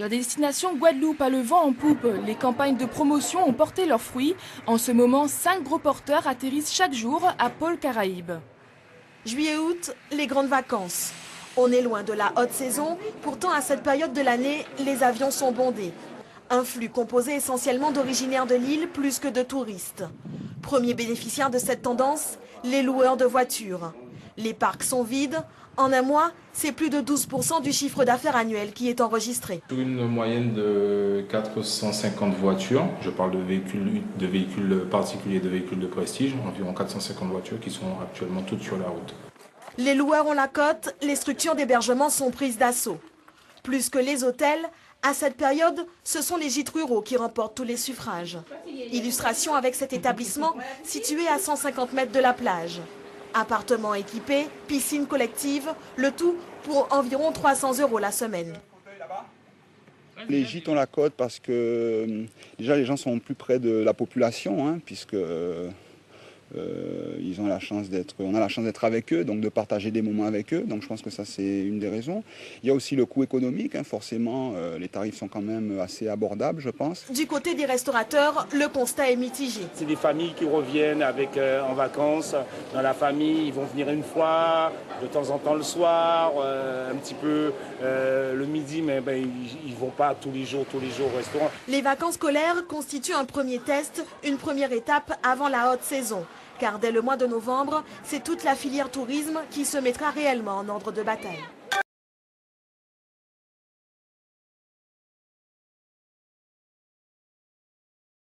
La destination Guadeloupe a le vent en poupe. Les campagnes de promotion ont porté leurs fruits. En ce moment, 5 gros porteurs atterrissent chaque jour à Pôle Caraïbes. Juillet-août, les grandes vacances. On est loin de la haute saison, pourtant à cette période de l'année, les avions sont bondés. Un flux composé essentiellement d'originaires de l'île plus que de touristes. Premier bénéficiaire de cette tendance, les loueurs de voitures. Les parcs sont vides. En un mois, c'est plus de 12% du chiffre d'affaires annuel qui est enregistré. Une moyenne de 450 voitures, je parle de véhicules particuliers, de véhicules de prestige, environ 450 voitures qui sont actuellement toutes sur la route. Les loueurs ont la cote, les structures d'hébergement sont prises d'assaut. Plus que les hôtels, à cette période, ce sont les gîtes ruraux qui remportent tous les suffrages. Illustration avec cet établissement situé à 150 mètres de la plage. Appartements équipés, piscine collective, le tout pour environ 300 € la semaine. Les gîtes ont la cote parce que déjà les gens sont plus près de la population, puisque on a la chance d'être avec eux, donc de partager des moments avec eux. Donc je pense que ça c'est une des raisons. Il y a aussi le coût économique, forcément, les tarifs sont quand même assez abordables, je pense. Du côté des restaurateurs, le constat est mitigé. C'est des familles qui reviennent en vacances. Dans la famille, ils vont venir une fois, de temps en temps le soir, un petit peu le midi, mais ils ne vont pas tous les jours au restaurant. Les vacances scolaires constituent un premier test, une première étape avant la haute saison. Car dès le mois de novembre, c'est toute la filière tourisme qui se mettra réellement en ordre de bataille.